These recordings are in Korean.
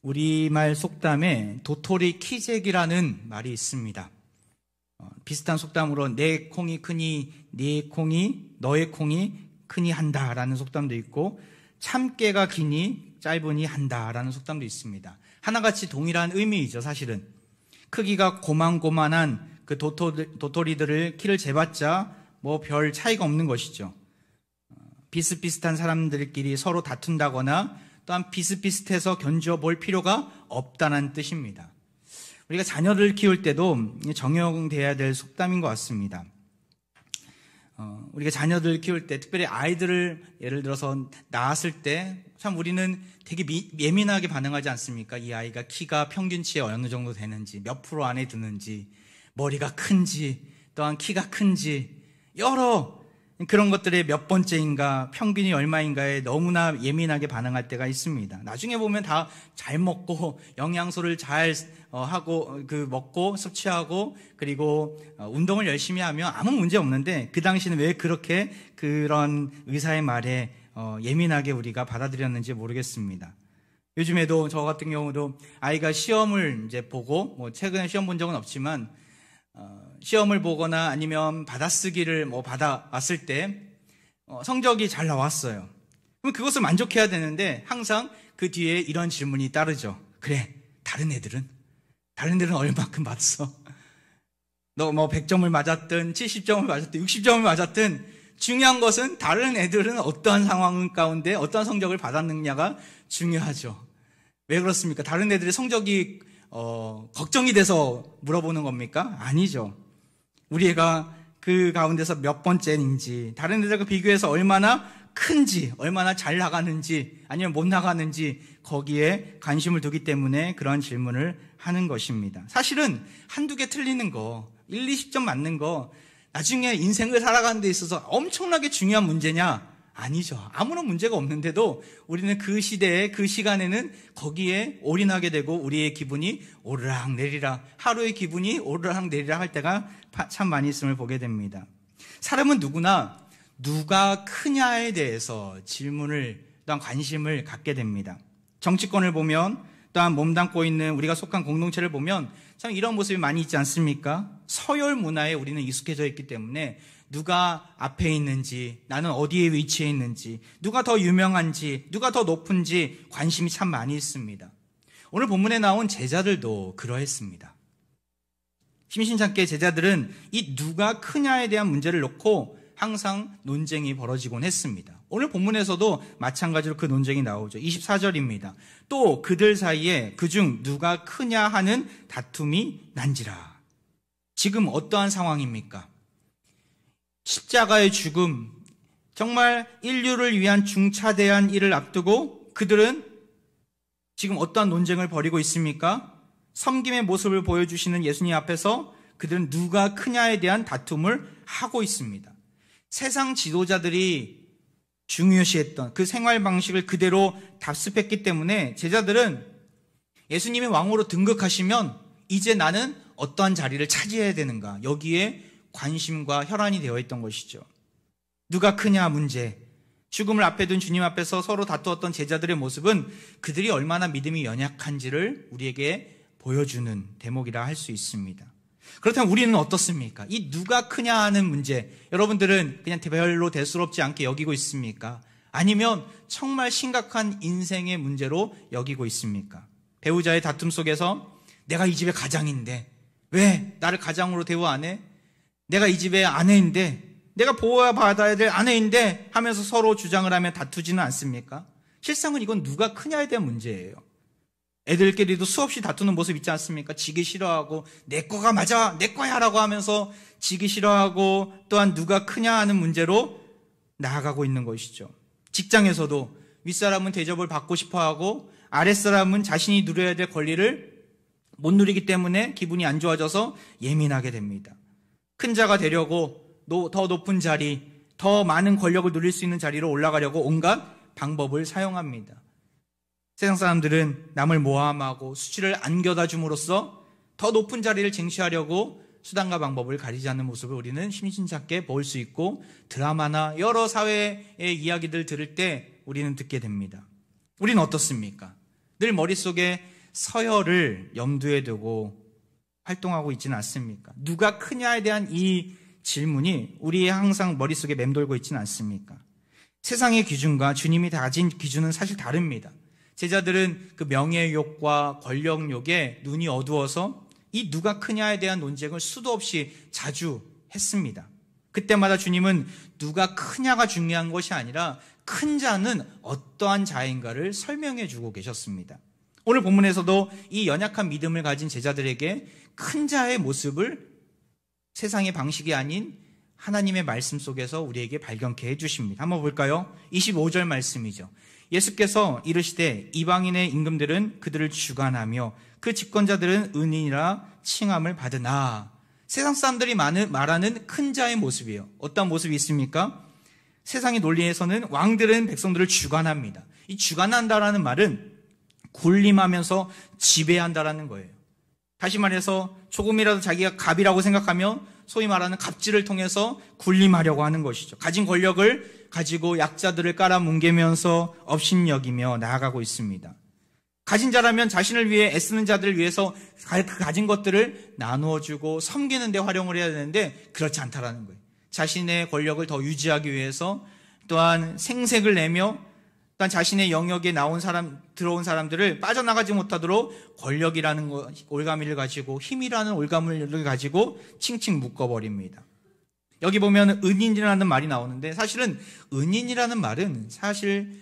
우리말 속담에 도토리 키재기라는 말이 있습니다. 비슷한 속담으로 내 콩이 크니 네 콩이 너의 콩이 크니 한다라는 속담도 있고 참깨가 기니 짧으니 한다라는 속담도 있습니다. 하나같이 동일한 의미이죠. 사실은 크기가 고만고만한 그 도토리들을 키를 재봤자 뭐 별 차이가 없는 것이죠. 비슷비슷한 사람들끼리 서로 다툰다거나 또한 비슷비슷해서 견뎌볼 필요가 없다는 뜻입니다. 우리가 자녀를 키울 때도 적용돼야 될 속담인 것 같습니다. 우리가 자녀들 키울 때, 특별히 아이들을 예를 들어서 낳았을 때 참 우리는 되게 예민하게 반응하지 않습니까? 이 아이가 키가 평균치에 어느 정도 되는지, 몇 프로 안에 드는지, 머리가 큰지, 또한 키가 큰지, 여러 그런 것들의 몇 번째인가, 평균이 얼마인가에 너무나 예민하게 반응할 때가 있습니다. 나중에 보면 다 잘 먹고 영양소를 잘 하고 먹고 섭취하고 그리고 운동을 열심히 하면 아무 문제 없는데 그 당시는 왜 그렇게 그런 의사의 말에 예민하게 우리가 받아들였는지 모르겠습니다. 요즘에도 저 같은 경우도 아이가 시험을 이제 보고 최근에 시험 본 적은 없지만 시험을 보거나 아니면 받아쓰기를 받아왔을 때 성적이 잘 나왔어요. 그럼 그것을 만족해야 되는데 항상 그 뒤에 이런 질문이 따르죠. 그래, 다른 애들은 얼마큼 맞았어? 너 100점을 맞았든 70점을 맞았든 60점을 맞았든 중요한 것은 다른 애들은 어떠한 상황 가운데 어떠한 성적을 받았느냐가 중요하죠. 왜 그렇습니까? 다른 애들의 성적이 걱정이 돼서 물어보는 겁니까? 아니죠. 우리 애가 그 가운데서 몇 번째인지, 다른 애들과 비교해서 얼마나 큰지, 얼마나 잘 나가는지, 아니면 못 나가는지, 거기에 관심을 두기 때문에 그런 질문을 하는 것입니다. 사실은 한두 개 틀리는 거, 1, 20점 맞는 거, 나중에 인생을 살아가는 데 있어서 엄청나게 중요한 문제냐? 아니죠. 아무런 문제가 없는데도 우리는 그 시대에, 그 시간에는 거기에 올인하게 되고 우리의 기분이 오르락 내리락, 하루의 기분이 오르락 내리락 할 때가 참 많이 있음을 보게 됩니다. 사람은 누구나 누가 크냐에 대해서 질문을, 또한 관심을 갖게 됩니다. 정치권을 보면, 또한 몸담고 있는 우리가 속한 공동체를 보면 참 이런 모습이 많이 있지 않습니까? 서열 문화에 우리는 익숙해져 있기 때문에 누가 앞에 있는지, 나는 어디에 위치해 있는지, 누가 더 유명한지, 누가 더 높은지 관심이 참 많이 있습니다. 오늘 본문에 나온 제자들도 그러했습니다. 심심찮게 제자들은 이 누가 크냐에 대한 문제를 놓고 항상 논쟁이 벌어지곤 했습니다. 오늘 본문에서도 마찬가지로 그 논쟁이 나오죠. 24절입니다. 또 그들 사이에 그중 누가 크냐 하는 다툼이 난지라. 지금 어떠한 상황입니까? 십자가의 죽음, 정말 인류를 위한 중차대한 일을 앞두고 그들은 지금 어떠한 논쟁을 벌이고 있습니까? 섬김의 모습을 보여주시는 예수님 앞에서 그들은 누가 크냐에 대한 다툼을 하고 있습니다. 세상 지도자들이 중요시했던 그 생활 방식을 그대로 답습했기 때문에 제자들은 예수님이 왕으로 등극하시면 이제 나는 어떠한 자리를 차지해야 되는가, 여기에 관심과 혈안이 되어 있던 것이죠. 누가 크냐 문제, 죽음을 앞에 둔 주님 앞에서 서로 다투었던 제자들의 모습은 그들이 얼마나 믿음이 연약한지를 우리에게 보여주는 대목이라 할 수 있습니다. 그렇다면 우리는 어떻습니까? 이 누가 크냐 하는 문제, 여러분들은 그냥 별로 대수롭지 않게 여기고 있습니까? 아니면 정말 심각한 인생의 문제로 여기고 있습니까? 배우자의 다툼 속에서 내가 이 집의 가장인데 왜 나를 가장으로 대우 안 해? 내가 이 집의 아내인데, 내가 보호받아야 될 아내인데 하면서 서로 주장을 하며 다투지는 않습니까? 실상은 이건 누가 크냐에 대한 문제예요. 애들끼리도 수없이 다투는 모습 있지 않습니까? 지기 싫어하고 내 거가 맞아, 내 거야 라고 하면서 지기 싫어하고 또한 누가 크냐 하는 문제로 나아가고 있는 것이죠. 직장에서도 윗사람은 대접을 받고 싶어하고 아랫사람은 자신이 누려야 될 권리를 못 누리기 때문에 기분이 안 좋아져서 예민하게 됩니다. 큰 자가 되려고 더 높은 자리, 더 많은 권력을 누릴 수 있는 자리로 올라가려고 온갖 방법을 사용합니다. 세상 사람들은 남을 모함하고 수치를 안겨다 줌으로써 더 높은 자리를 쟁취하려고 수단과 방법을 가리지 않는 모습을 우리는 심심찮게 볼 수 있고 드라마나 여러 사회의 이야기들 들을 때 우리는 듣게 됩니다. 우리는 어떻습니까? 늘 머릿속에 서열을 염두에 두고 활동하고 있지는 않습니까? 누가 크냐에 대한 이 질문이 우리의 항상 머릿속에 맴돌고 있지는 않습니까? 세상의 기준과 주님이 가진 기준은 사실 다릅니다. 제자들은 그 명예욕과 권력욕에 눈이 어두워서 이 누가 크냐에 대한 논쟁을 수도 없이 자주 했습니다. 그때마다 주님은 누가 크냐가 중요한 것이 아니라 큰 자는 어떠한 자인가를 설명해 주고 계셨습니다. 오늘 본문에서도 이 연약한 믿음을 가진 제자들에게 큰 자의 모습을 세상의 방식이 아닌 하나님의 말씀 속에서 우리에게 발견케 해주십니다. 한번 볼까요? 25절 말씀이죠. 예수께서 이르시되 이방인의 임금들은 그들을 주관하며 그 집권자들은 은인이라 칭함을 받으나. 세상 사람들이 말하는 큰 자의 모습이에요. 어떤 모습이 있습니까? 세상의 논리에서는 왕들은 백성들을 주관합니다. 이 주관한다라는 말은 군림하면서 지배한다라는 거예요. 다시 말해서 조금이라도 자기가 갑이라고 생각하면 소위 말하는 갑질을 통해서 군림하려고 하는 것이죠. 가진 권력을 가지고 약자들을 깔아뭉개면서 업신여기며 나아가고 있습니다. 가진 자라면 자신을 위해 애쓰는 자들을 위해서 그 가진 것들을 나누어주고 섬기는 데 활용을 해야 되는데 그렇지 않다라는 거예요. 자신의 권력을 더 유지하기 위해서 또한 생색을 내며 또한 자신의 영역에 들어온 사람들을 빠져나가지 못하도록 권력이라는 올가미를 가지고 힘이라는 올가미를 가지고 칭칭 묶어버립니다. 여기 보면 은인이라는 말이 나오는데 사실은 은인이라는 말은 사실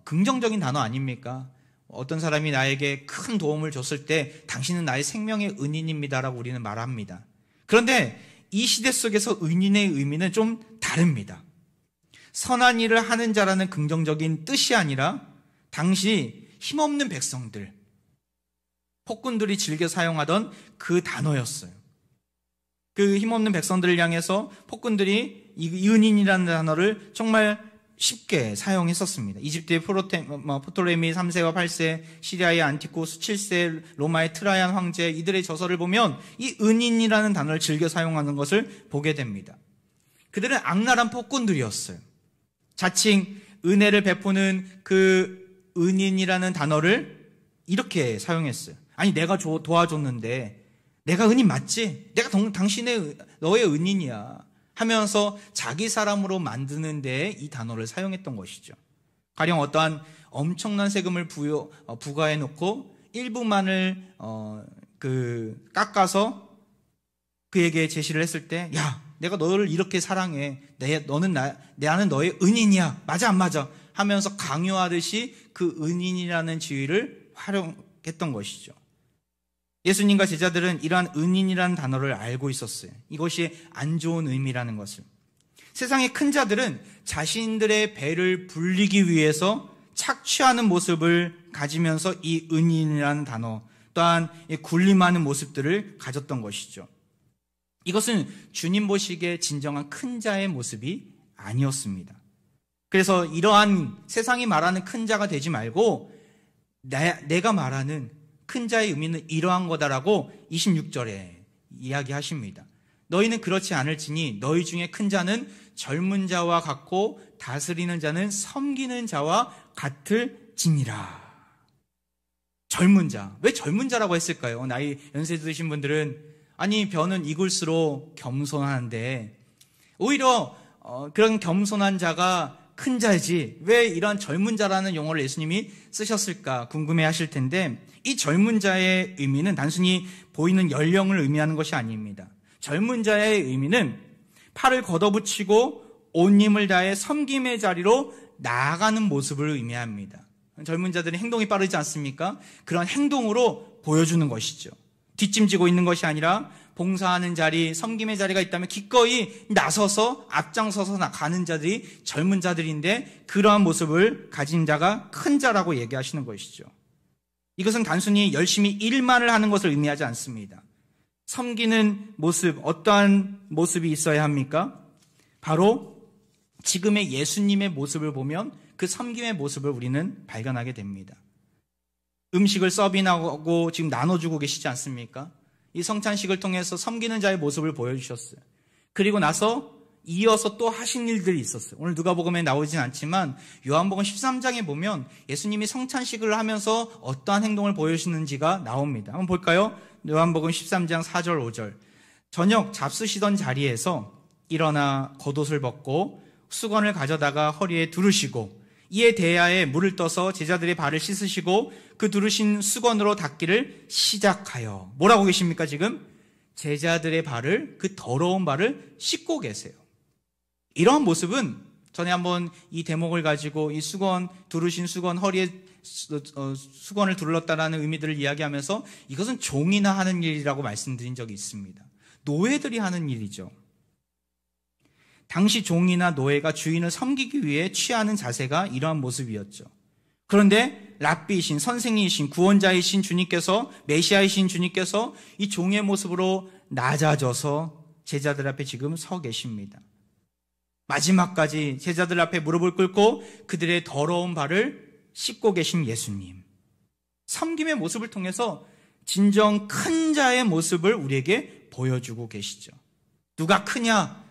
긍정적인 단어 아닙니까? 어떤 사람이 나에게 큰 도움을 줬을 때 당신은 나의 생명의 은인입니다라고 우리는 말합니다. 그런데 이 시대 속에서 은인의 의미는 좀 다릅니다. 선한 일을 하는 자라는 긍정적인 뜻이 아니라 당시 힘없는 백성들, 폭군들이 즐겨 사용하던 그 단어였어요. 그 힘없는 백성들을 향해서 폭군들이 이 은인이라는 단어를 정말 쉽게 사용했었습니다. 이집트의 포톨레미 3세와 8세, 시리아의 안티코스 7세, 로마의 트라이안 황제, 이들의 저서를 보면 이 은인이라는 단어를 즐겨 사용하는 것을 보게 됩니다. 그들은 악랄한 폭군들이었어요. 자칭 은혜를 베푸는 그 은인이라는 단어를 이렇게 사용했어요. 아니 내가 도와줬는데 내가 은인 맞지? 내가 너의 은인이야 하면서 자기 사람으로 만드는 데 이 단어를 사용했던 것이죠. 가령 어떠한 엄청난 세금을 부과해 놓고 일부만을 깎아서 그에게 제시를 했을 때 야, 내가 너를 이렇게 사랑해. 나는 너의 은인이야. 맞아 안 맞아? 하면서 강요하듯이 그 은인이라는 지위를 활용했던 것이죠. 예수님과 제자들은 이러한 은인이라는 단어를 알고 있었어요. 이것이 안 좋은 의미라는 것을. 세상의 큰 자들은 자신들의 배를 불리기 위해서 착취하는 모습을 가지면서 이 은인이라는 단어 또한 군림하는 모습들을 가졌던 것이죠. 이것은 주님 보시기에 진정한 큰 자의 모습이 아니었습니다. 그래서 이러한 세상이 말하는 큰 자가 되지 말고 내가 말하는 큰 자의 의미는 이러한 거다라고 26절에 이야기하십니다. 너희는 그렇지 않을지니 너희 중에 큰 자는 젊은 자와 같고 다스리는 자는 섬기는 자와 같을지니라. 젊은 자. 왜 젊은 자라고 했을까요? 나이 연세 드신 분들은 아니 변은 익을수록 겸손한데 오히려 그런 겸손한 자가 큰 자이지 왜 이런 젊은 자라는 용어를 예수님이 쓰셨을까 궁금해하실 텐데 이 젊은 자의 의미는 단순히 보이는 연령을 의미하는 것이 아닙니다. 젊은 자의 의미는 팔을 걷어붙이고 온 힘을 다해 섬김의 자리로 나아가는 모습을 의미합니다. 젊은 자들은 행동이 빠르지 않습니까? 그런 행동으로 보여주는 것이죠. 뒷짐지고 있는 것이 아니라 봉사하는 자리, 섬김의 자리가 있다면 기꺼이 나서서 앞장서서 가는 자들이 젊은 자들인데 그러한 모습을 가진 자가 큰 자라고 얘기하시는 것이죠. 이것은 단순히 열심히 일만을 하는 것을 의미하지 않습니다. 섬기는 모습, 어떠한 모습이 있어야 합니까? 바로 지금의 예수님의 모습을 보면 그 섬김의 모습을 우리는 발견하게 됩니다. 음식을 서빙하고 지금 나눠주고 계시지 않습니까? 이 성찬식을 통해서 섬기는 자의 모습을 보여주셨어요. 그리고 나서 이어서 또 하신 일들이 있었어요. 오늘 누가복음에 나오진 않지만 요한복음 13장에 보면 예수님이 성찬식을 하면서 어떠한 행동을 보여주시는지가 나옵니다. 한번 볼까요? 요한복음 13장 4절 5절. 저녁 잡수시던 자리에서 일어나 겉옷을 벗고 수건을 가져다가 허리에 두르시고 이에 대야에 물을 떠서 제자들의 발을 씻으시고 그 두르신 수건으로 닦기를 시작하여 뭐라고 계십니까 지금? 제자들의 발을, 그 더러운 발을 씻고 계세요. 이러한 모습은 전에 한번 이 대목을 가지고 이 수건, 두르신 수건, 허리에 수건을 둘렀다라는 의미들을 이야기하면서 이것은 종이나 하는 일이라고 말씀드린 적이 있습니다. 노예들이 하는 일이죠. 당시 종이나 노예가 주인을 섬기기 위해 취하는 자세가 이러한 모습이었죠. 그런데 랍비이신 선생님이신 구원자이신 주님께서, 메시아이신 주님께서 이 종의 모습으로 낮아져서 제자들 앞에 지금 서 계십니다. 마지막까지 제자들 앞에 무릎을 꿇고 그들의 더러운 발을 씻고 계신 예수님. 섬김의 모습을 통해서 진정 큰 자의 모습을 우리에게 보여주고 계시죠. 누가 크냐?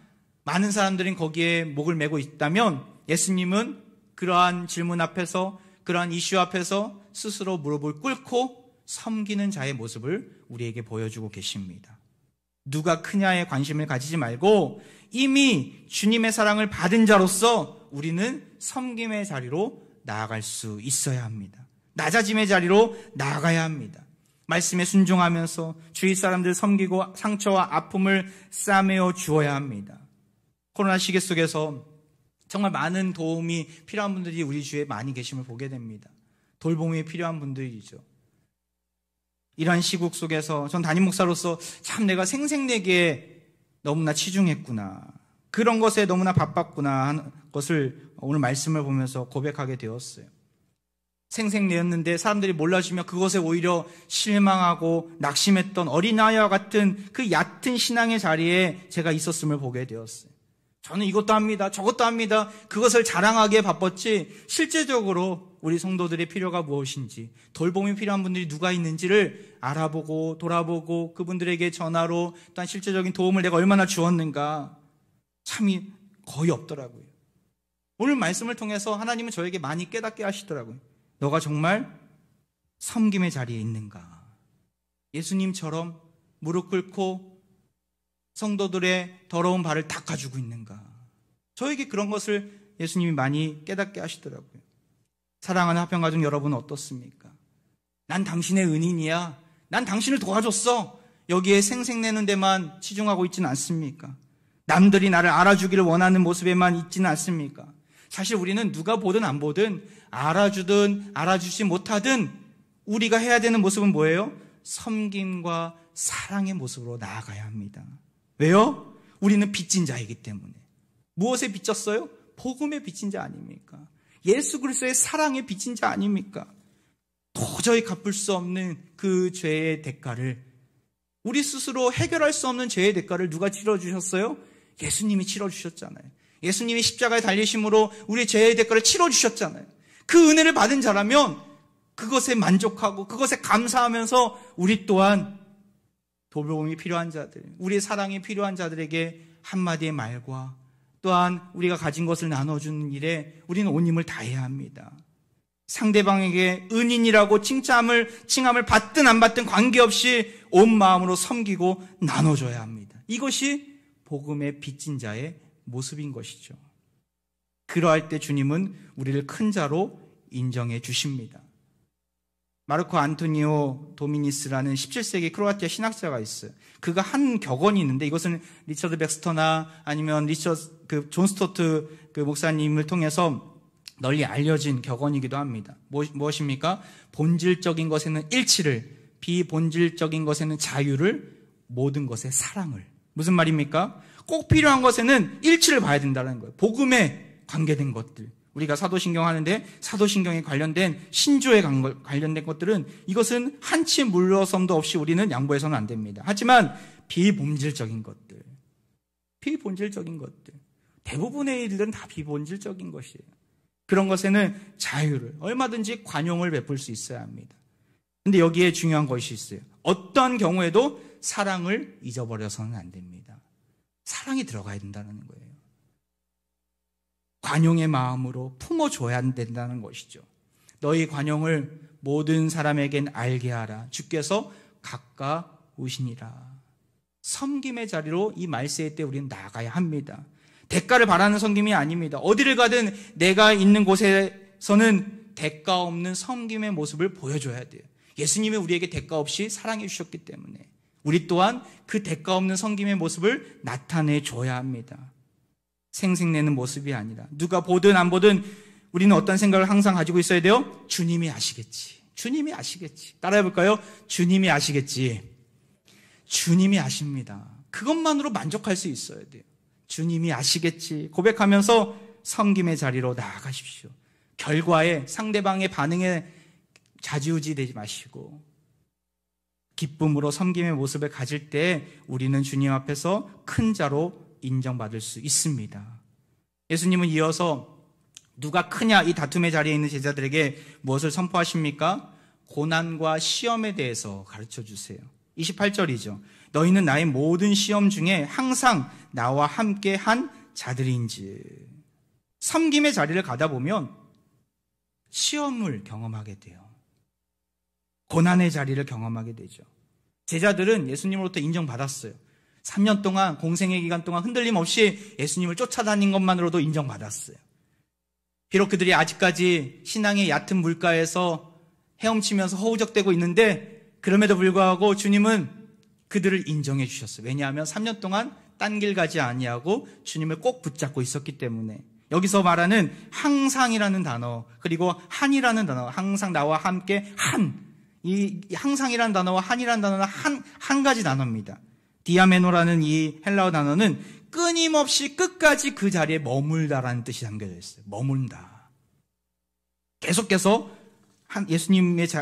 많은 사람들이 거기에 목을 메고 있다면 예수님은 그러한 질문 앞에서, 그러한 이슈 앞에서 스스로 무릎을 꿇고 섬기는 자의 모습을 우리에게 보여주고 계십니다. 누가 크냐에 관심을 가지지 말고 이미 주님의 사랑을 받은 자로서 우리는 섬김의 자리로 나아갈 수 있어야 합니다. 낮아짐의 자리로 나아가야 합니다. 말씀에 순종하면서 주위 사람들 섬기고 상처와 아픔을 싸매어 주어야 합니다. 코로나 시기 속에서 정말 많은 도움이 필요한 분들이 우리 주위에 많이 계심을 보게 됩니다. 돌봄이 필요한 분들이죠. 이러한 시국 속에서 전 담임 목사로서 참 내가 생색내기에 너무나 치중했구나, 그런 것에 너무나 바빴구나 하는 것을 오늘 말씀을 보면서 고백하게 되었어요. 생색내었는데 사람들이 몰라주며 그것에 오히려 실망하고 낙심했던 어린아이와 같은 그 얕은 신앙의 자리에 제가 있었음을 보게 되었어요. 저는 이것도 합니다, 저것도 합니다, 그것을 자랑하기에 바빴지 실제적으로 우리 성도들의 필요가 무엇인지, 돌봄이 필요한 분들이 누가 있는지를 알아보고 돌아보고 그분들에게 전화로 또한 실제적인 도움을 내가 얼마나 주었는가 참이 거의 없더라고요. 오늘 말씀을 통해서 하나님은 저에게 많이 깨닫게 하시더라고요. 너가 정말 섬김의 자리에 있는가? 예수님처럼 무릎 꿇고 성도들의 더러운 발을 닦아주고 있는가? 저에게 그런 것을 예수님이 많이 깨닫게 하시더라고요. 사랑하는 화평가족 여러분 어떻습니까? 난 당신의 은인이야, 난 당신을 도와줬어, 여기에 생색내는 데만 치중하고 있지는 않습니까? 남들이 나를 알아주기를 원하는 모습에만 있지는 않습니까? 사실 우리는 누가 보든 안 보든 알아주든 알아주지 못하든 우리가 해야 되는 모습은 뭐예요? 섬김과 사랑의 모습으로 나아가야 합니다. 왜요? 우리는 빚진 자이기 때문에. 무엇에 빚졌어요? 복음에 빚진 자 아닙니까? 예수 그리스도의 사랑에 빚진 자 아닙니까? 도저히 갚을 수 없는 그 죄의 대가를, 우리 스스로 해결할 수 없는 죄의 대가를 누가 치러주셨어요? 예수님이 치러주셨잖아요. 예수님이 십자가에 달리심으로 우리의 죄의 대가를 치러주셨잖아요. 그 은혜를 받은 자라면 그것에 만족하고 그것에 감사하면서 우리 또한 돌봄이 필요한 자들, 우리의 사랑이 필요한 자들에게 한마디의 말과 또한 우리가 가진 것을 나눠주는 일에 우리는 온 힘을 다해야 합니다. 상대방에게 은인이라고 칭함을 받든 안 받든 관계없이 온 마음으로 섬기고 나눠줘야 합니다. 이것이 복음의 빚진 자의 모습인 것이죠. 그러할 때 주님은 우리를 큰 자로 인정해 주십니다. 마르코 안토니오 도미니스라는 17세기 크로아티아 신학자가 있어요. 그가 한 격언이 있는데 이것은 리처드 백스터나 아니면 존 스토트 목사님을 통해서 널리 알려진 격언이기도 합니다. 무엇입니까? 본질적인 것에는 일치를, 비본질적인 것에는 자유를, 모든 것에 사랑을. 무슨 말입니까? 꼭 필요한 것에는 일치를 봐야 된다는 거예요. 복음에 관계된 것들. 우리가 사도신경 하는데 사도신경에 관련된 신조에 관련된 것들은 이것은 한치 물러섬도 없이 우리는 양보해서는 안 됩니다. 하지만 비본질적인 것들, 대부분의 일들은 다 비본질적인 것이에요. 그런 것에는 자유를, 얼마든지 관용을 베풀 수 있어야 합니다. 근데 여기에 중요한 것이 있어요. 어떤 경우에도 사랑을 잊어버려서는 안 됩니다. 사랑이 들어가야 된다는 거예요. 관용의 마음으로 품어줘야 된다는 것이죠. 너희 관용을 모든 사람에겐 알게 하라. 주께서 가까우시니라. 섬김의 자리로 이 말세의 때 우리는 나아가야 합니다. 대가를 바라는 섬김이 아닙니다. 어디를 가든 내가 있는 곳에서는 대가 없는 섬김의 모습을 보여줘야 돼요. 예수님이 우리에게 대가 없이 사랑해 주셨기 때문에 우리 또한 그 대가 없는 섬김의 모습을 나타내줘야 합니다. 생색내는 모습이 아니라 누가 보든 안 보든 우리는 어떤 생각을 항상 가지고 있어야 돼요? 주님이 아시겠지. 주님이 아시겠지. 따라해볼까요? 주님이 아시겠지. 주님이 아십니다. 그것만으로 만족할 수 있어야 돼요. 주님이 아시겠지 고백하면서 섬김의 자리로 나아가십시오. 결과에 상대방의 반응에 좌지우지 되지 마시고 기쁨으로 섬김의 모습을 가질 때 우리는 주님 앞에서 큰 자로 인정받을 수 있습니다. 예수님은 이어서 누가 크냐 이 다툼의 자리에 있는 제자들에게 무엇을 선포하십니까? 고난과 시험에 대해서 가르쳐 주세요. 28절이죠. 너희는 나의 모든 시험 중에 항상 나와 함께 한 자들인지. 섬김의 자리를 가다 보면 시험을 경험하게 돼요. 고난의 자리를 경험하게 되죠. 제자들은 예수님으로부터 인정받았어요. 3년 동안 공생의 기간 동안 흔들림 없이 예수님을 쫓아다닌 것만으로도 인정받았어요. 비록 그들이 아직까지 신앙의 얕은 물가에서 헤엄치면서 허우적대고 있는데 그럼에도 불구하고 주님은 그들을 인정해 주셨어요. 왜냐하면 3년 동안 딴 길 가지 아니하고 주님을 꼭 붙잡고 있었기 때문에. 여기서 말하는 항상이라는 단어 그리고 한이라는 단어, 항상 나와 함께 한, 이 항상이라는 단어와 한이라는 단어는 한 가지 단어입니다. 디아메노라는 이 헬라어 단어는 끊임없이 끝까지 그 자리에 머물다라는 뜻이 담겨져 있어요. 머문다. 계속해서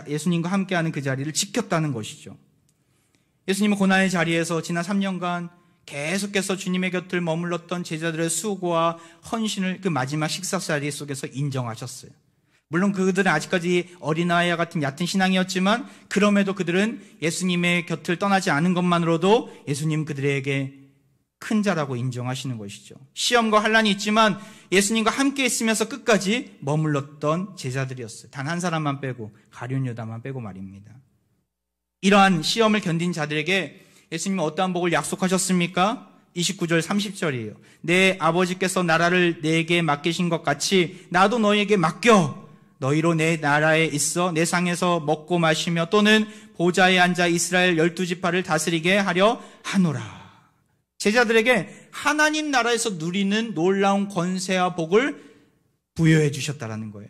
예수님과 함께하는 그 자리를 지켰다는 것이죠. 예수님은 고난의 자리에서 지난 3년간 계속해서 주님의 곁을 머물렀던 제자들의 수고와 헌신을 그 마지막 식사 자리 속에서 인정하셨어요. 물론 그들은 아직까지 어린아이와 같은 얕은 신앙이었지만 그럼에도 그들은 예수님의 곁을 떠나지 않은 것만으로도 예수님 그들에게 큰 자라고 인정하시는 것이죠. 시험과 환난이 있지만 예수님과 함께 있으면서 끝까지 머물렀던 제자들이었어요. 단 한 사람만 빼고, 가룟 유다만 빼고 말입니다. 이러한 시험을 견딘 자들에게 예수님은 어떠한 복을 약속하셨습니까? 29절 30절이에요. 내 아버지께서 나라를 내게 맡기신 것 같이 나도 너희에게 맡겨 너희로 내 나라에 있어 내 상에서 먹고 마시며 또는 보좌에 앉아 이스라엘 12지파를 다스리게 하려 하노라. 제자들에게 하나님 나라에서 누리는 놀라운 권세와 복을 부여해 주셨다라는 거예요.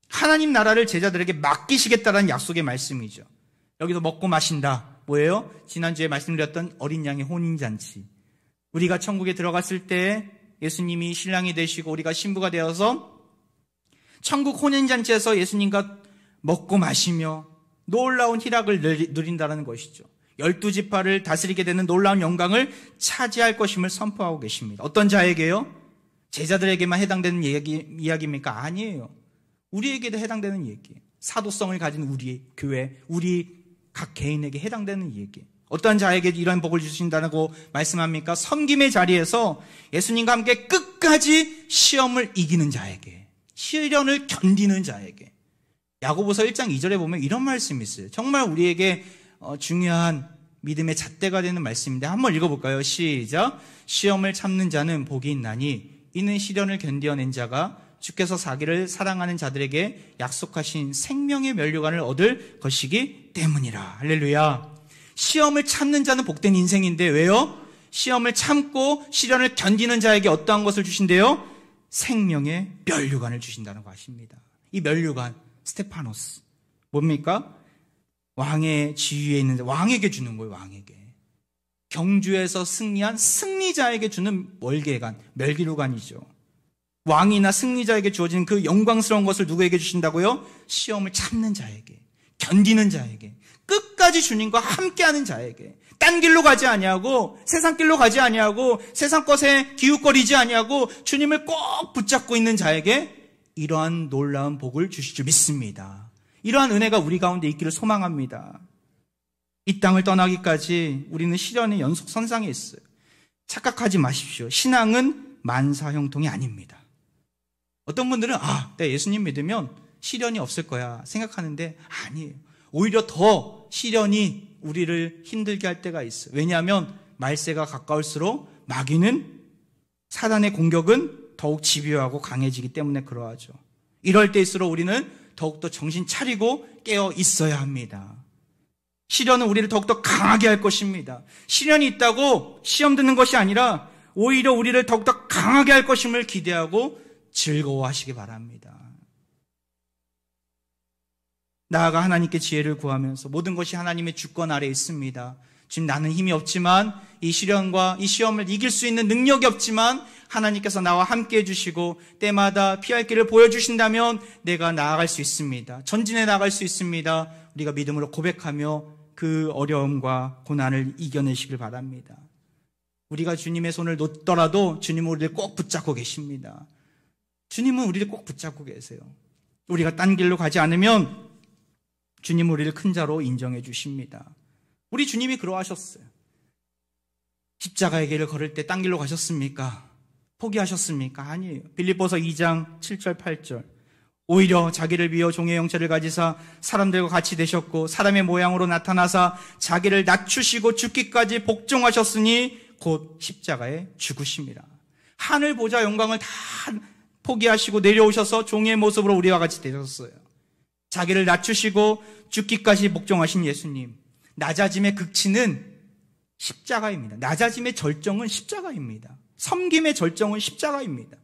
하나님 나라를 제자들에게 맡기시겠다라는 약속의 말씀이죠. 여기서 먹고 마신다. 뭐예요? 지난주에 말씀드렸던 어린 양의 혼인잔치. 우리가 천국에 들어갔을 때 예수님이 신랑이 되시고 우리가 신부가 되어서 천국 혼인잔치에서 예수님과 먹고 마시며 놀라운 희락을 누린다는 것이죠. 12지파를 다스리게 되는 놀라운 영광을 차지할 것임을 선포하고 계십니다. 어떤 자에게요? 제자들에게만 해당되는 이야기입니까? 아니에요. 우리에게도 해당되는 얘기예요. 사도성을 가진 우리 교회, 우리 각 개인에게 해당되는 얘기. 어떤 자에게 이런 복을 주신다고 말씀합니까? 섬김의 자리에서 예수님과 함께 끝까지 시험을 이기는 자에게, 시련을 견디는 자에게. 야고보서 1장 2절에 보면 이런 말씀이 있어요. 정말 우리에게 중요한 믿음의 잣대가 되는 말씀인데 한번 읽어볼까요? 시작. 시험을 참는 자는 복이 있나니 이는 시련을 견디어낸 자가 주께서 자기를 사랑하는 자들에게 약속하신 생명의 면류관을 얻을 것이기 때문이라. 할렐루야. 시험을 참는 자는 복된 인생인데 왜요? 시험을 참고 시련을 견디는 자에게 어떠한 것을 주신대요? 생명의 면류관을 주신다는 거 아십니다. 이 면류관, 스테파노스. 뭡니까? 왕의 지위에 있는 왕에게 주는 거예요. 왕에게. 경주에서 승리한 승리자에게 주는 멀게관, 멸기류관이죠. 왕이나 승리자에게 주어진 그 영광스러운 것을 누구에게 주신다고요? 시험을 참는 자에게, 견디는 자에게, 끝까지 주님과 함께하는 자에게, 딴 길로 가지 아니하고 세상 길로 가지 아니하고 세상 것에 기웃거리지 아니하고 주님을 꼭 붙잡고 있는 자에게 이러한 놀라운 복을 주실 줄 믿습니다. 이러한 은혜가 우리 가운데 있기를 소망합니다. 이 땅을 떠나기까지 우리는 시련의 연속선상에 있어요. 착각하지 마십시오. 신앙은 만사형통이 아닙니다. 어떤 분들은 내가 예수님 믿으면 시련이 없을 거야 생각하는데 아니에요. 오히려 더 시련이 우리를 힘들게 할 때가 있어요. 왜냐하면 말세가 가까울수록 마귀는, 사단의 공격은 더욱 집요하고 강해지기 때문에 그러하죠. 이럴 때일수록 우리는 더욱더 정신 차리고 깨어 있어야 합니다. 시련은 우리를 더욱더 강하게 할 것입니다. 시련이 있다고 시험 듣는 것이 아니라 오히려 우리를 더욱더 강하게 할 것임을 기대하고 즐거워하시기 바랍니다. 나아가 하나님께 지혜를 구하면서 모든 것이 하나님의 주권 아래에 있습니다. 지금 나는 힘이 없지만 이 시련과 이 시험을 이길 수 있는 능력이 없지만 하나님께서 나와 함께 해주시고 때마다 피할 길을 보여주신다면 내가 나아갈 수 있습니다. 전진해 나갈 수 있습니다. 우리가 믿음으로 고백하며 그 어려움과 고난을 이겨내시길 바랍니다. 우리가 주님의 손을 놓더라도 주님은 우리를 꼭 붙잡고 계십니다. 주님은 우리를 꼭 붙잡고 계세요. 우리가 딴 길로 가지 않으면 주님은 우리를 큰 자로 인정해 주십니다. 우리 주님이 그러하셨어요. 십자가의 길을 걸을 때 딴 길로 가셨습니까? 포기하셨습니까? 아니에요. 빌립보서 2장 7절 8절. 오히려 자기를 비워 종의 형체를 가지사 사람들과 같이 되셨고 사람의 모양으로 나타나사 자기를 낮추시고 죽기까지 복종하셨으니 곧 십자가에 죽으심이라. 하늘 보좌 영광을 다 포기하시고 내려오셔서 종의 모습으로 우리와 같이 되셨어요. 자기를 낮추시고 죽기까지 복종하신 예수님. 낮아짐의 극치는 십자가입니다. 낮아짐의 절정은 십자가입니다. 섬김의 절정은 십자가입니다.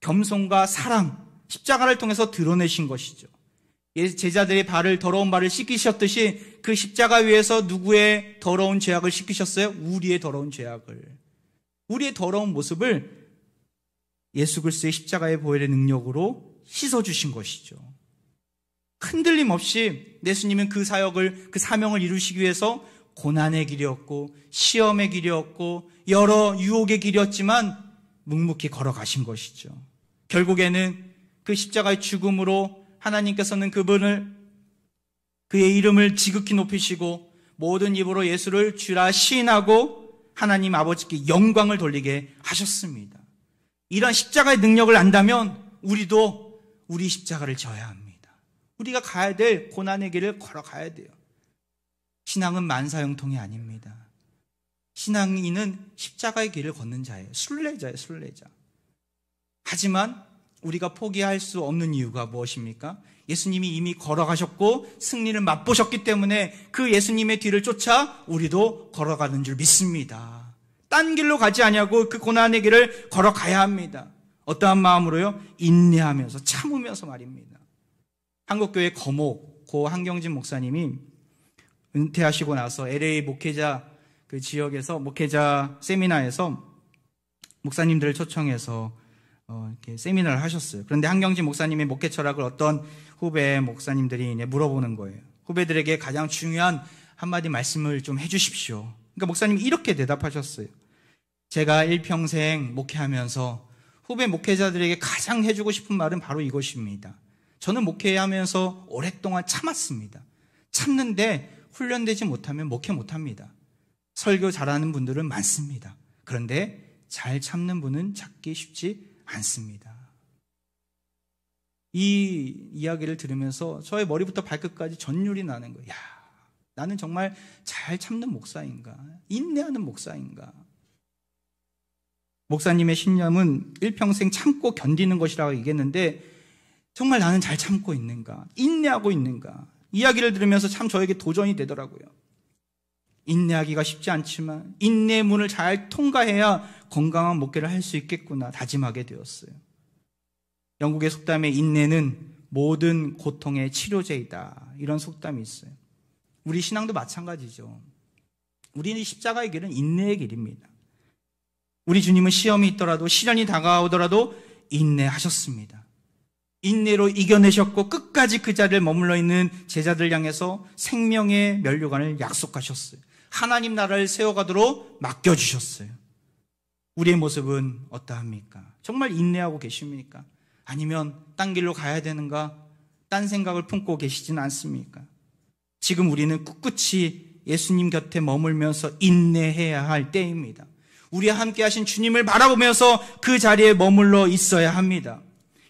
겸손과 사랑, 십자가를 통해서 드러내신 것이죠. 제자들의 발을, 더러운 발을 씻기셨듯이 그 십자가 위에서 누구의 더러운 죄악을 씻기셨어요? 우리의 더러운 죄악을. 우리의 더러운 모습을 예수 그리스도의 십자가의 보혈의 능력으로 씻어주신 것이죠. 흔들림 없이 예수님은 그 사역을, 그 사명을 이루시기 위해서 고난의 길이었고 시험의 길이었고 여러 유혹의 길이었지만 묵묵히 걸어가신 것이죠. 결국에는 그 십자가의 죽음으로 하나님께서는 그분을, 그의 이름을 지극히 높이시고 모든 입으로 예수를 주라 시인하고 하나님 아버지께 영광을 돌리게 하셨습니다. 이런 십자가의 능력을 안다면 우리도 우리 십자가를 져야 합니다. 우리가 가야 될 고난의 길을 걸어가야 돼요. 신앙은 만사형통이 아닙니다. 신앙인은 십자가의 길을 걷는 자예요. 순례자예요, 순례자. 하지만 우리가 포기할 수 없는 이유가 무엇입니까? 예수님이 이미 걸어가셨고 승리를 맛보셨기 때문에 그 예수님의 뒤를 쫓아 우리도 걸어가는 줄 믿습니다. 딴 길로 가지 아니하고 그 고난의 길을 걸어가야 합니다. 어떠한 마음으로요? 인내하면서 참으면서 말입니다. 한국교회 거목 고 한경진 목사님이 은퇴하시고 나서 LA 목회자 그 지역에서 목회자 세미나에서 목사님들을 초청해서 이렇게 세미나를 하셨어요. 그런데 한경진 목사님의 목회 철학을 어떤 후배 목사님들이 물어보는 거예요. 후배들에게 가장 중요한 한마디 말씀을 좀 해주십시오. 그러니까 목사님이 이렇게 대답하셨어요. 제가 일평생 목회하면서 후배 목회자들에게 가장 해주고 싶은 말은 바로 이것입니다. 저는 목회하면서 오랫동안 참았습니다. 참는데 훈련되지 못하면 목회 못합니다. 설교 잘하는 분들은 많습니다. 그런데 잘 참는 분은 찾기 쉽지 않습니다. 이 이야기를 들으면서 저의 머리부터 발끝까지 전율이 나는 거예요. 야, 나는 정말 잘 참는 목사인가? 인내하는 목사인가? 목사님의 신념은 일평생 참고 견디는 것이라고 얘기했는데 정말 나는 잘 참고 있는가? 인내하고 있는가? 이야기를 들으면서 참 저에게 도전이 되더라고요. 인내하기가 쉽지 않지만 인내의 문을 잘 통과해야 건강한 목회를 할 수 있겠구나 다짐하게 되었어요. 영국의 속담에 인내는 모든 고통의 치료제이다, 이런 속담이 있어요. 우리 신앙도 마찬가지죠. 우리는 십자가의 길은 인내의 길입니다. 우리 주님은 시험이 있더라도 시련이 다가오더라도 인내하셨습니다. 인내로 이겨내셨고 끝까지 그 자리에 머물러 있는 제자들 향해서 생명의 면류관을 약속하셨어요. 하나님 나라를 세워가도록 맡겨주셨어요. 우리의 모습은 어떠합니까? 정말 인내하고 계십니까? 아니면 딴 길로 가야 되는가? 딴 생각을 품고 계시지는 않습니까? 지금 우리는 꿋꿋이 예수님 곁에 머물면서 인내해야 할 때입니다. 우리와 함께 하신 주님을 바라보면서 그 자리에 머물러 있어야 합니다.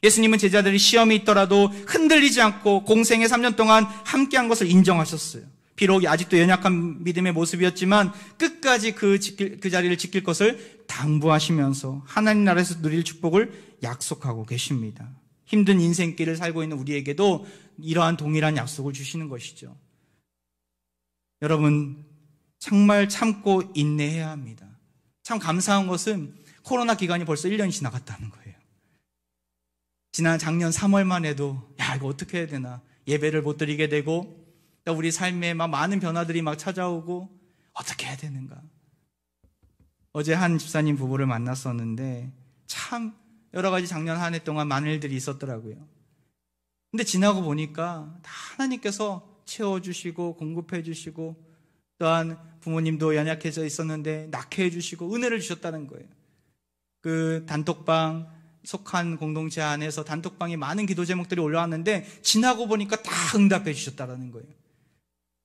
예수님은 제자들이 시험이 있더라도 흔들리지 않고 공생의 3년 동안 함께한 것을 인정하셨어요. 비록 아직도 연약한 믿음의 모습이었지만 끝까지 그 자리를 지킬 것을 당부하시면서 하나님 나라에서 누릴 축복을 약속하고 계십니다. 힘든 인생길을 살고 있는 우리에게도 이러한 동일한 약속을 주시는 것이죠. 여러분, 정말 참고 인내해야 합니다. 참 감사한 것은 코로나 기간이 벌써 1년이 지나갔다는 거예요. 지난 작년 3월만 해도 이거 어떻게 해야 되나, 예배를 못 드리게 되고 또 우리 삶에 막 많은 변화들이 막 찾아오고 어떻게 해야 되는가. 어제 한 집사님 부부를 만났었는데 참 여러 가지 작년 한 해 동안 많은 일들이 있었더라고요. 근데 지나고 보니까 다 하나님께서 채워주시고 공급해주시고, 또한 부모님도 연약해져 있었는데 낳게 해주시고 은혜를 주셨다는 거예요. 그 단톡방 속한 공동체 안에서 단톡방에 많은 기도 제목들이 올라왔는데 지나고 보니까 다 응답해 주셨다는 거예요.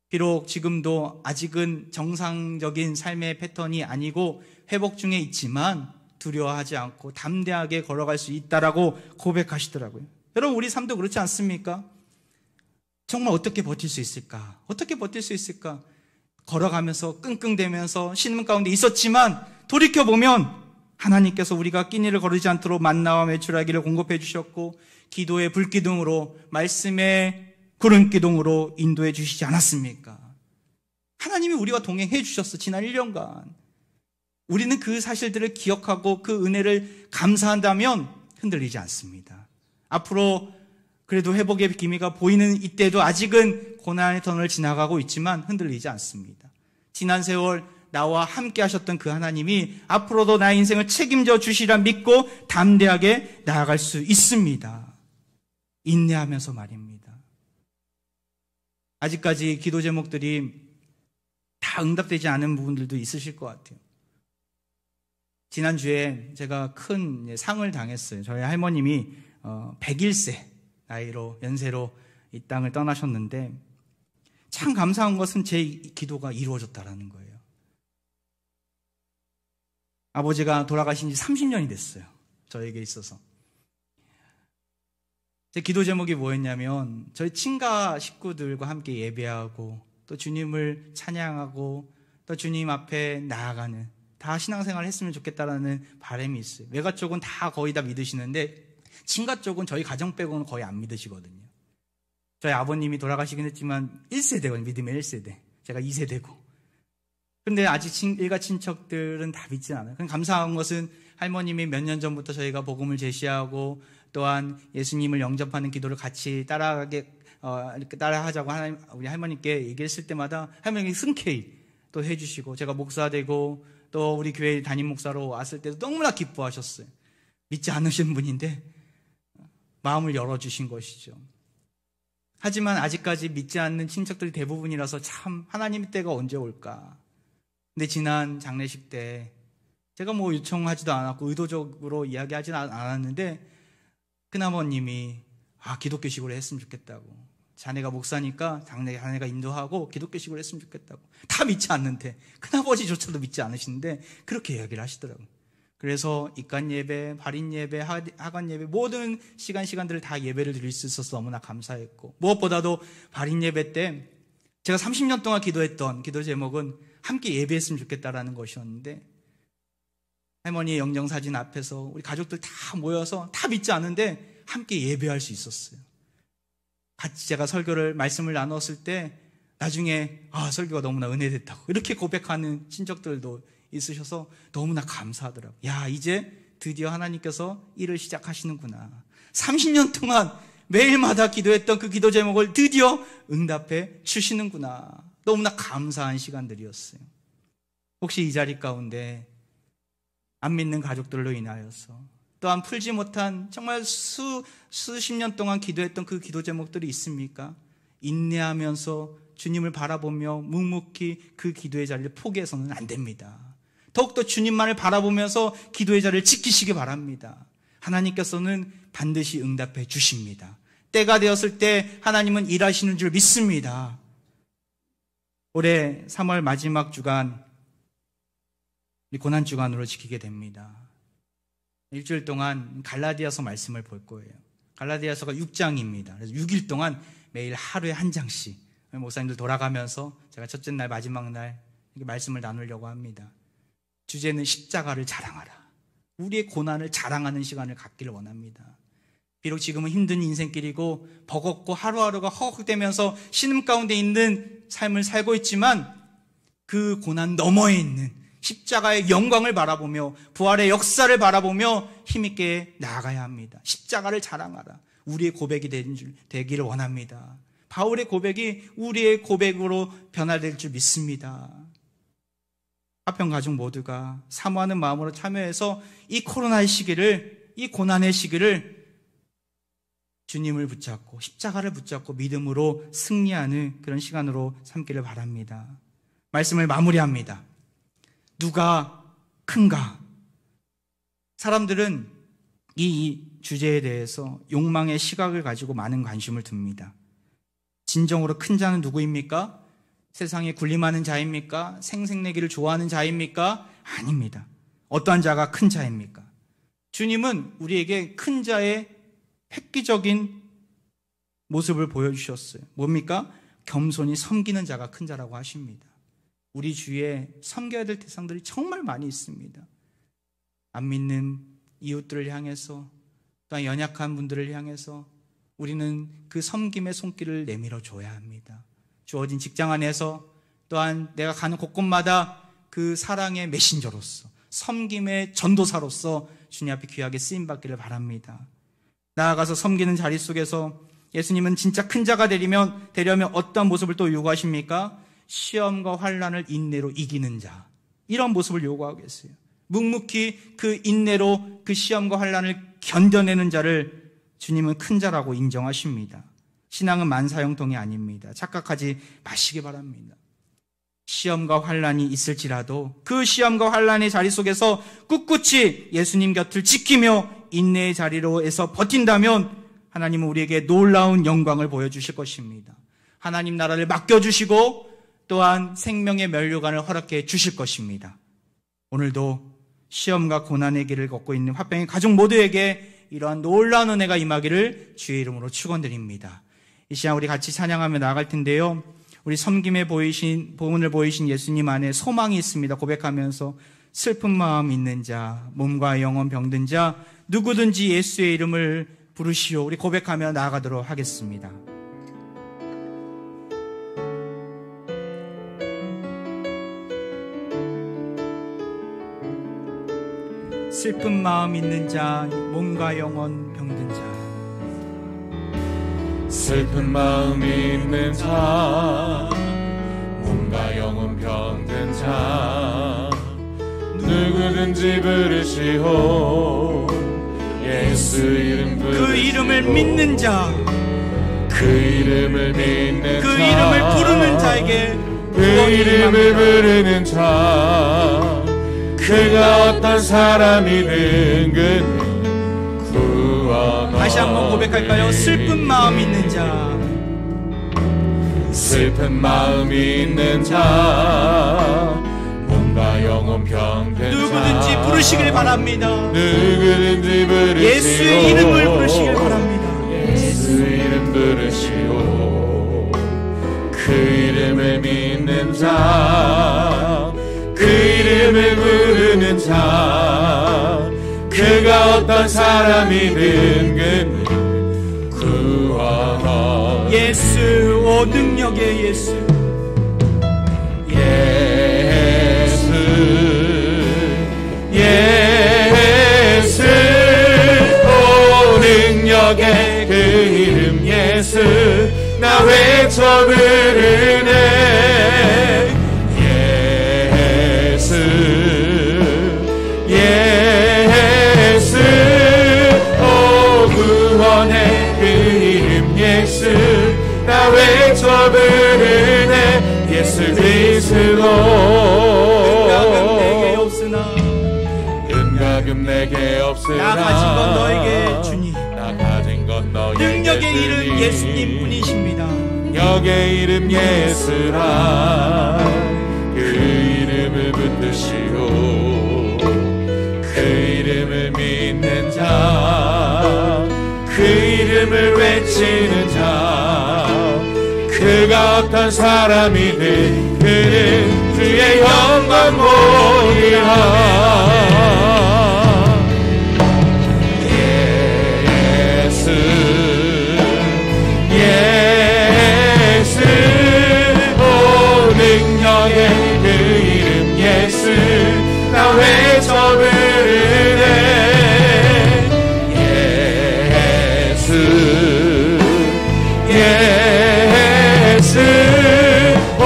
비록 지금도 아직은 정상적인 삶의 패턴이 아니고 회복 중에 있지만 두려워하지 않고 담대하게 걸어갈 수 있다라고 고백하시더라고요. 여러분, 우리 삶도 그렇지 않습니까? 정말 어떻게 버틸 수 있을까? 어떻게 버틸 수 있을까? 걸어가면서 끙끙대면서 신음 가운데 있었지만 돌이켜보면 하나님께서 우리가 끼니를 거르지 않도록 만나와 메추라기를 공급해 주셨고, 기도의 불기둥으로, 말씀의 구름기둥으로 인도해 주시지 않았습니까? 하나님이 우리와 동행해 주셨어. 지난 1년간 우리는 그 사실들을 기억하고 그 은혜를 감사한다면 흔들리지 않습니다. 앞으로 그래도 회복의 기미가 보이는 이때도 아직은 고난의 터널을 지나가고 있지만 흔들리지 않습니다. 지난 세월 나와 함께 하셨던 그 하나님이 앞으로도 나의 인생을 책임져 주시리라 믿고 담대하게 나아갈 수 있습니다. 인내하면서 말입니다. 아직까지 기도 제목들이 다 응답되지 않은 부분들도 있으실 것 같아요. 지난주에 제가 큰 상을 당했어요. 저희 할머님이 101세 나이로, 연세로 이 땅을 떠나셨는데 참 감사한 것은 제 기도가 이루어졌다라는 거예요. 아버지가 돌아가신 지 30년이 됐어요. 저에게 있어서. 제 기도 제목이 뭐였냐면, 저희 친가 식구들과 함께 예배하고 또 주님을 찬양하고 또 주님 앞에 나아가는, 다 신앙생활을 했으면 좋겠다라는 바람이 있어요. 외가 쪽은 다 거의 다 믿으시는데 친가 쪽은 저희 가정 빼고는 거의 안 믿으시거든요. 저희 아버님이 돌아가시긴 했지만 1세대거든요. 믿음의 1세대. 제가 2세대고. 근데 아직 일가 친척들은 다 믿지 않아요. 그럼 감사한 것은 할머님이 몇 년 전부터 저희가 복음을 제시하고 또한 예수님을 영접하는 기도를 같이 이렇게 따라하자고 우리 할머님께 얘기했을 때마다 할머님이 흔쾌히 또 해주시고, 제가 목사 되고 또 우리 교회 담임 목사로 왔을 때도 너무나 기뻐하셨어요. 믿지 않으신 분인데 마음을 열어주신 것이죠. 하지만 아직까지 믿지 않는 친척들이 대부분이라서 참 하나님의 때가 언제 올까. 근데 지난 장례식 때 제가 요청하지도 않았고 의도적으로 이야기하지는 않았는데 큰아버님이 기독교식으로 했으면 좋겠다고, 자네가 목사니까 자네가 인도하고 기독교식으로 했으면 좋겠다고. 다 믿지 않는데, 큰아버지조차도 믿지 않으시는데 그렇게 이야기를 하시더라고요. 그래서 입간 예배, 발인 예배, 하관 예배, 모든 시간들을 다 예배를 드릴 수 있어서 너무나 감사했고, 무엇보다도 발인 예배 때 제가 30년 동안 기도했던 기도 제목은 함께 예배했으면 좋겠다라는 것이었는데, 할머니의 영정사진 앞에서 우리 가족들 다 모여서 다 믿지 않는데 함께 예배할 수 있었어요. 같이 제가 말씀을 나눴을 때 나중에 설교가 너무나 은혜됐다고 이렇게 고백하는 친척들도 있으셔서 너무나 감사하더라고요. 이제 드디어 하나님께서 일을 시작하시는구나. 30년 동안 매일마다 기도했던 그 기도 제목을 드디어 응답해 주시는구나. 너무나 감사한 시간들이었어요. 혹시 이 자리 가운데 안 믿는 가족들로 인하여서 또한 풀지 못한 정말 수십 년 동안 기도했던 그 기도 제목들이 있습니까? 인내하면서 주님을 바라보며 묵묵히 그 기도의 자리를 포기해서는 안 됩니다. 더욱더 주님만을 바라보면서 기도의 자리를 지키시기 바랍니다. 하나님께서는 반드시 응답해 주십니다. 때가 되었을 때 하나님은 일하시는 줄 믿습니다. 올해 3월 마지막 주간, 고난주간으로 지키게 됩니다. 일주일 동안 갈라디아서 말씀을 볼 거예요. 갈라디아서가 6장입니다. 그래서 6일 동안 매일 하루에 한 장씩 목사님들 돌아가면서 제가 첫째 날 마지막 날 이렇게 말씀을 나누려고 합니다. 주제는 십자가를 자랑하라. 우리의 고난을 자랑하는 시간을 갖기를 원합니다. 비록 지금은 힘든 인생길이고 버겁고 하루하루가 허걱대면서 신음 가운데 있는 삶을 살고 있지만 그 고난 너머에 있는 십자가의 영광을 바라보며 부활의 역사를 바라보며 힘있게 나아가야 합니다. 십자가를 자랑하라. 우리의 고백이 되기를 원합니다. 바울의 고백이 우리의 고백으로 변화될 줄 믿습니다. 화평 가족 모두가 사모하는 마음으로 참여해서 이 코로나의 시기를, 이 고난의 시기를 주님을 붙잡고 십자가를 붙잡고 믿음으로 승리하는 그런 시간으로 삼기를 바랍니다. 말씀을 마무리합니다. 누가 큰가? 사람들은 이 주제에 대해서 욕망의 시각을 가지고 많은 관심을 둡니다. 진정으로 큰 자는 누구입니까? 세상에 군림하는 자입니까? 생색내기를 좋아하는 자입니까? 아닙니다. 어떠한 자가 큰 자입니까? 주님은 우리에게 큰 자의 획기적인 모습을 보여주셨어요. 뭡니까? 겸손히 섬기는 자가 큰 자라고 하십니다. 우리 주위에 섬겨야 될 대상들이 정말 많이 있습니다. 안 믿는 이웃들을 향해서, 또한 연약한 분들을 향해서 우리는 그 섬김의 손길을 내밀어 줘야 합니다. 주어진 직장 안에서, 또한 내가 가는 곳곳마다 그 사랑의 메신저로서, 섬김의 전도사로서 주님 앞에 귀하게 쓰임받기를 바랍니다. 나아가서 섬기는 자리 속에서 예수님은 진짜 큰 자가 되려면 어떠한 모습을 또 요구하십니까? 시험과 환난을 인내로 이기는 자, 이런 모습을 요구하고 계세요. 묵묵히 그 인내로 그 시험과 환난을 견뎌내는 자를 주님은 큰 자라고 인정하십니다. 신앙은 만사형통이 아닙니다. 착각하지 마시기 바랍니다. 시험과 환난이 있을지라도 그 시험과 환난의 자리 속에서 꿋꿋이 예수님 곁을 지키며 인내의 자리로에서 버틴다면 하나님은 우리에게 놀라운 영광을 보여주실 것입니다. 하나님 나라를 맡겨주시고 또한 생명의 면류관을 허락해 주실 것입니다. 오늘도 시험과 고난의 길을 걷고 있는 화평의 가족 모두에게 이러한 놀라운 은혜가 임하기를 주의 이름으로 축원드립니다. 이 시간 우리 같이 찬양하며 나아갈 텐데요, 우리 섬김에 보은을 보이신 예수님 안에 소망이 있습니다. 고백하면서 슬픈 마음 있는 자, 몸과 영혼 병든 자 누구든지 예수의 이름을 부르시오. 우리 고백하며 나아가도록 하겠습니다. 슬픈 마음 있는 자, 몸과 영혼 병든 자, 슬픈 마음 있는 자, 몸과 영혼 병든 자 누구든지 부르시오. 예수 이름 부르시오. 그 이름을 믿는 자, 그 이름을 믿는 그 자, 이름을 부르는 자에게 그 이름을 부르는 자, 그가 어떤 사람이든 구원. 다시 한번 고백할까요? 슬픈 마음 있는 자, 슬픈 마음 있는 자, 몸과 영혼 병든 누구든지 자 부르시길 바랍니다. 누구든지 부르시오. 예수의 이름을 부르시길 바랍니다. 예수 이름 부르시오. 그 이름을 믿는 자, 그 이름을 부르는 자, 그가 어떤 사람이든 구원하리. 예수, 오 능력의 예수, 예수, 예수, 오 능력의 그 이름 예수, 나 외쳐 부르네. 예수, 예수, 오 구원의 그 이름 예수, 나 외쳐 부르네. 예수 그리스도. 은과 금 내게 없으나, 은과 금 내게 없으나, 나 가진 건 너에게 주니. 나 가진 건 너에게 능력의 주니. 이름 예수님 뿐이십니다. 능력의 이름 예수라. 그 이름을 붙드시오. 그 이름을 믿는 자, 그 그 이름을 외치는 자 그가 어떤 사람이든 그는 주의 영광 보리라. 능력의 그 이름 예수 나 외쳐 부르네. 예수 예수 오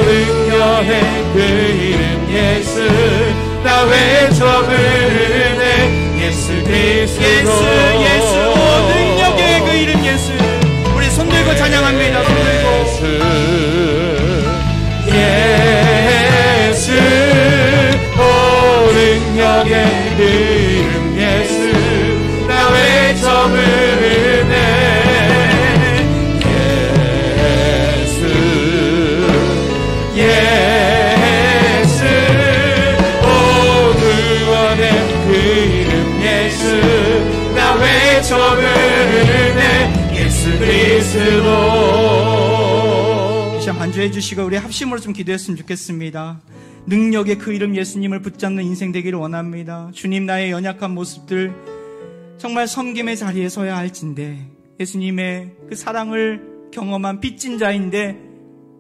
능력의 그 이름 예수 나 외쳐 부르네. 예수 그리스도 예수 오 능력의 그 이름 예수. 우리 손 들고 찬양합니다. 손 들고 예수 오 능력의 그 이름 예수 나 외쳐 부르네. 예수 예수 오 구원의 그 이름 예수 나 외쳐 부르네. 예수 그리스도. 반주해 주시고 우리 합심으로 좀 기도했으면 좋겠습니다. 능력의 그 이름 예수님을 붙잡는 인생 되기를 원합니다. 주님, 나의 연약한 모습들 정말 섬김의 자리에 서야 할진데 예수님의 그 사랑을 경험한 빚진 자인데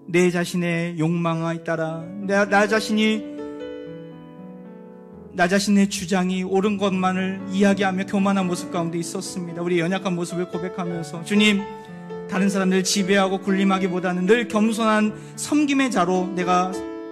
내 자신의 욕망에 따라 나 자신의 주장이 옳은 것만을 이야기하며 교만한 모습 가운데 있었습니다. 우리 연약한 모습을 고백하면서 주님, 다른 사람들을 지배하고 군림하기보다는 늘 겸손한 섬김의 자로 내가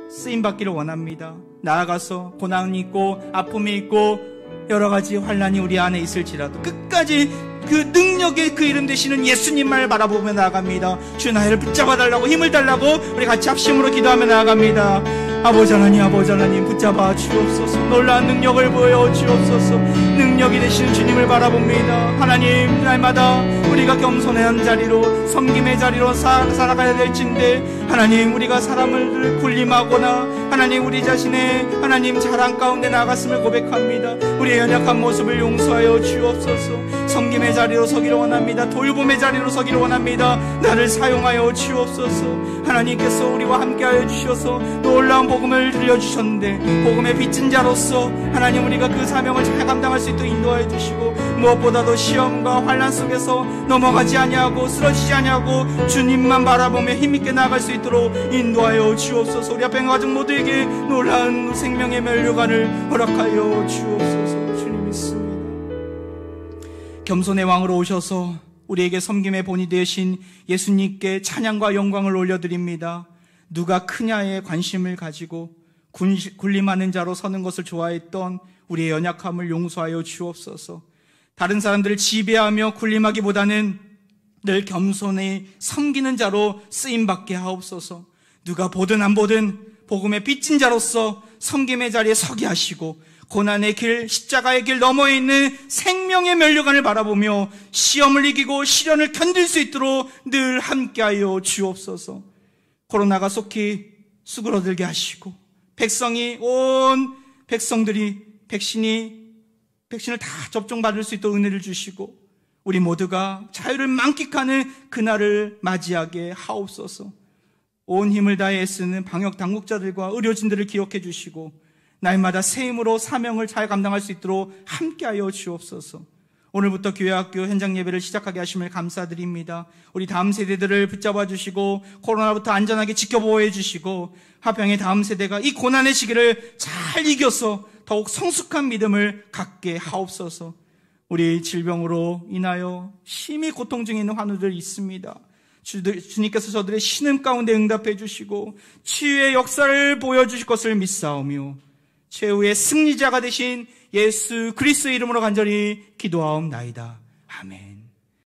쓰임받기를 원합니다. 나아가서 고난이 있고 아픔이 있고 여러 가지 환난이 우리 안에 있을지라도 끝까지 그 능력의 그 이름 되시는 예수님만 바라보며 나아갑니다. 주 나를 붙잡아 달라고 힘을 달라고 우리 같이 합심으로 기도하며 나아갑니다. 아버지 하나님 붙잡아 주옵소서. 놀라운 능력을 보여 주옵소서. 능력이 되시는 주님을 바라봅니다. 하나님, 날마다 우리가 겸손한 자리로 섬김의 자리로 살아가야 될진데 하나님, 우리가 사람을 군림하거나 하나님 우리 자신의 하나님 자랑 가운데 나갔음을 고백합니다. 우리의 연약한 모습을 용서하여 주옵소서. 섬김의 자리로 서기를 원합니다. 돌봄의 자리로 서기를 원합니다. 나를 사용하여 주옵소서. 하나님께서 우리와 함께하여 주셔서 놀라운 복음을 들려주셨는데 복음의 빚진 자로서 하나님 우리가 그 사명을 잘 감당할 수 있도록 인도하여 주시고 무엇보다도 시험과 환난 속에서 넘어가지 아니하고 쓰러지지 아니하고 주님만 바라보며 힘있게 나아갈 수 있도록 인도하여 주옵소서. 우리 앞에 가족 모두에게 놀라운 생명의 면류관을 허락하여 주옵소서. 주님 믿습니다. 겸손의 왕으로 오셔서 우리에게 섬김의 본이 되신 예수님께 찬양과 영광을 올려드립니다. 누가 크냐에 관심을 가지고 군림하는 자로 서는 것을 좋아했던 우리의 연약함을 용서하여 주옵소서. 다른 사람들을 지배하며 군림하기보다는 늘 겸손히 섬기는 자로 쓰임받게 하옵소서. 누가 보든 안 보든 복음의 빚진 자로서 섬김의 자리에 서게 하시고 고난의 길, 십자가의 길 너머에 있는 생명의 면류관을 바라보며 시험을 이기고 시련을 견딜 수 있도록 늘 함께하여 주옵소서. 코로나가 속히 수그러들게 하시고 온 백성들이 백신을 다 접종받을 수 있도록 은혜를 주시고 우리 모두가 자유를 만끽하는 그날을 맞이하게 하옵소서. 온 힘을 다해 애쓰는 방역 당국자들과 의료진들을 기억해 주시고 날마다 새 힘으로 사명을 잘 감당할 수 있도록 함께하여 주옵소서. 오늘부터 교회학교 현장 예배를 시작하게 하심을 감사드립니다. 우리 다음 세대들을 붙잡아 주시고 코로나부터 안전하게 지켜보호해 주시고 화평의 다음 세대가 이 고난의 시기를 잘 이겨서 더욱 성숙한 믿음을 갖게 하옵소서. 우리 질병으로 인하여 심히 고통 중에 있는 환우들 있습니다. 주님께서 저들의 신음 가운데 응답해 주시고 치유의 역사를 보여주실 것을 믿사오며 최후의 승리자가 되신 예수 그리스도의 이름으로 간절히 기도하옵나이다. 아멘.